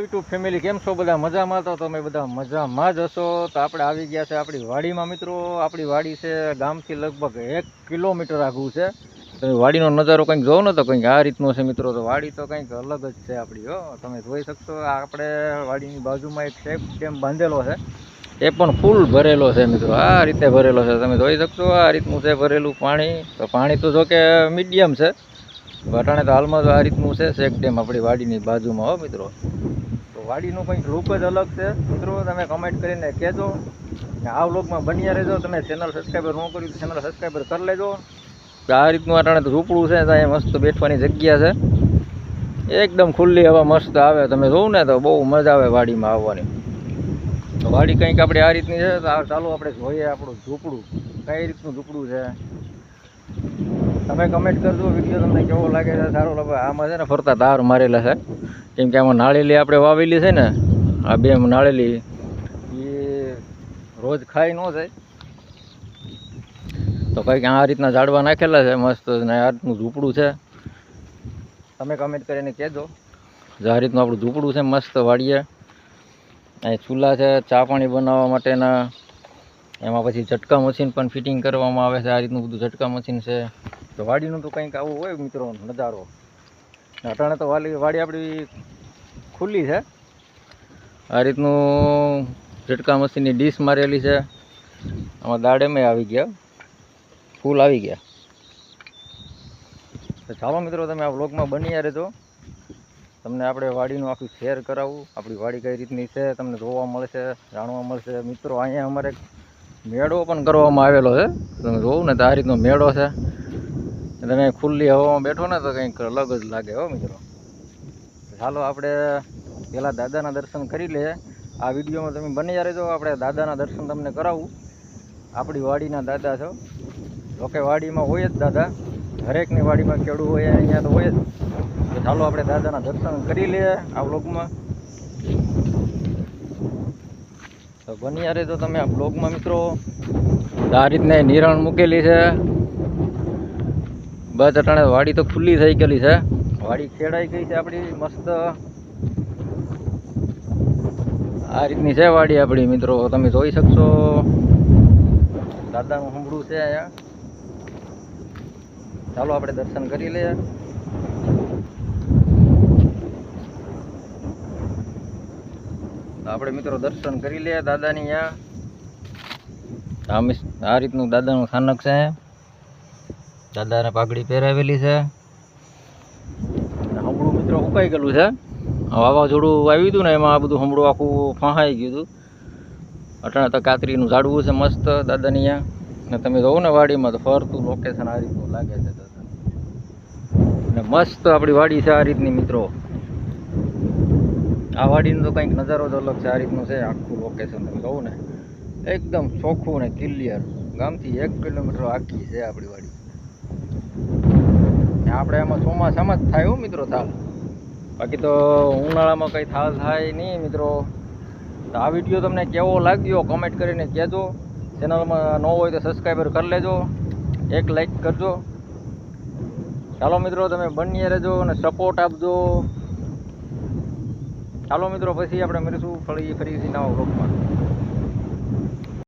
YouTube family કેમ છો બધા મજામાં? તો તમે બધા મજામાં જ હશો. તો આપણે આવી ગયા છે આપણી વાડીમાં મિત્રો. આપણી વાડી છે ગામથી લગભગ 1 કિલોમીટર આગું છે. તમે વાડીનો નજારો કંઈક જોવો ને તો કંઈક આ રીતનો છે મિત્રો. તો વાડી તો કંઈક અલગ જ છે આપણી. હો તમે જોઈ શકશો. આપણે વાડીની બાજુમાં એક સેફ ડેમ બાંધેલો છે, એ પણ ફૂલ ભરેલો છે મિત્રો. આ રીતે ભરેલો છે, તમે જોઈ શકશો. આ રીતનું છે ભરેલું પાણી. તો પાણી તો જો કે મીડિયમ છે, વટાણે તો હાલમાં તો આ રીતનું છે શેક ડેમ આપણી વાડીની બાજુમાં. હો મિત્રો, તો વાડીનું કંઈક લુક જ અલગ છે મિત્રો. તમે કમેન્ટ કરીને કહેજો. આ વ્લોગમાં બન્યા રહેજો. તમે ચેનલ સબસ્ક્રાઈબર ન કર્યું તો ચેનલ સબસ્ક્રાઈબર કરી લેજો. આ રીતનું અટાણે તો ઝૂંપડું છે, ત્યાં મસ્ત બેઠવાની જગ્યા છે, એકદમ ખુલ્લી હવા મસ્ત આવે. તમે જોવું ને તો બહુ મજા આવે વાડીમાં આવવાની. તો વાડી કંઈક આપણે આ રીતની છે. તો ચાલો આપણે જોઈએ આપણું ઝૂંપડું કઈ રીતનું ઝૂંપડું છે. તમે કમેન્ટ કરજો વિડીયો તમને કેવો લાગે છે, સારો લાગે. આમાં છે ને ફરતા તાર મારેલા છે, કેમ કે આમાં નાળેલી આપણે વાવેલી છે ને, આ બે નાળેલી એ રોજ ખાઈ ન જાય. તો કંઈક આ રીતના ઝાડવા નાખેલા છે મસ્ત, ને આ રીતનું ઝૂંપડું છે. તમે કમેન્ટ કરીને કહેજો આ રીતનું આપણું ઝૂંપડું છે મસ્ત વાડીએ. અહીં ચૂલા છે ચા પાણી બનાવવા માટેના. એમાં પછી ઝટકા મશીન પણ ફિટિંગ કરવામાં આવે છે. આ રીતનું બધું ઝટકા મશીન છે. તો વાડીનું તો કંઈક આવું હોય મિત્રો નજારો. અટાણે તો વાડી આપણી ખુલ્લી છે. આ રીતનું ઝટકા મશીનની ડીશ મારેલી છે. આમાં દાડેમાં આવી ગયા, ફૂલ આવી ગયા. તો ચાલો મિત્રો તમે આ વ્લોગમાં બની રહેજો. તમને આપણે વાડીનું આખું શેર કરાવું. આપણી વાડી કઈ રીતની છે તમને જોવા મળશે, જાણવા મળશે મિત્રો. અહીંયા અમારે મેળો પણ કરવામાં આવેલો છે. તમે જોવું ને તો આ રીતનો મેળો છે. તમે ખુલ્લી હવામાં બેઠો ને તો કંઈક અલગ જ લાગે. હો મિત્રો, ચાલો આપણે પહેલાં દાદાના દર્શન કરી લઈએ. આ વિડીયોમાં તમે બની રહેજો. આપણે દાદાના દર્શન તમને કરાવું. આપણી વાડીના દાદા છો. જોકે વાડીમાં હોય જ દાદા, હરેકની વાડીમાં ખેડૂ હોય, અહીંયા તો હોય જ. તો ચાલો આપણે દાદાના દર્શન કરી લઈએ આ વ્લોગમાં. તો બની રહેજો તમે આ વ્લોગમાં મિત્રો. આ રીતના નિરણ મૂકેલી છે. બસ અટાણે વાડી તો ખુલ્લી થઈ ગયેલી છે. વાડી ખેડાઈ ગઈ છે આપણી મસ્ત. આ રીતની છે વાડી આપણી મિત્રો. તમે જોઈ શકશો. દાદાનું હંભળું છે અહીંયા. ચાલો આપણે દર્શન કરી લઈએ. આપણે મિત્રો દર્શન કરી લઈએ દાદાની અહીંયા. આ રીતનું દાદાનું સ્થાનક છે. દાદાને પાઘડી પહેરાવેલી છે. હમણું મિત્રો ઉકાઈ ગયેલું છે. વાવાઝોડું આવ્યું હતું ને, એમાં આ બધું હમણું આખું ફહાઈ ગયું હતું. અટાણે તો કાતરીનું ઝાડવું છે મસ્ત દાદાની અહીંયા. ને તમે જોવો ને વાડીમાં તો ફરતું લોકેશન આ રીતનું લાગે છે દાદા. ને મસ્ત આપણી વાડી છે આ રીતની મિત્રો. આ વાડીનો તો કંઈક નજારો જ અલગ છે. આ રીતનું છે આખું લોકેશન. તમે કહું ને એકદમ ચોખ્ખું ને ક્લિયર. ગામથી 1 કિલોમીટર આખી છે આપણી વાડી. આપણે એમાં ચોમાસામાં જ થાય મિત્રો થાલ. બાકી તો ઉનાળામાં કંઈ થાલ થાય નહીં મિત્રો. તો આ વિડીયો તમને કેવો લાગ્યો કમેન્ટ કરીને કહેજો. ચેનલમાં ન હોય તો સબસ્ક્રાઈબર કરી લેજો, એક લાઈક કરજો. ચાલો મિત્રો તમે બની રહેજો અને સપોર્ટ આપજો. ચાલો મિત્રો પછી આપણે મળીશું ફરીથી નવા વ્લોગમાં.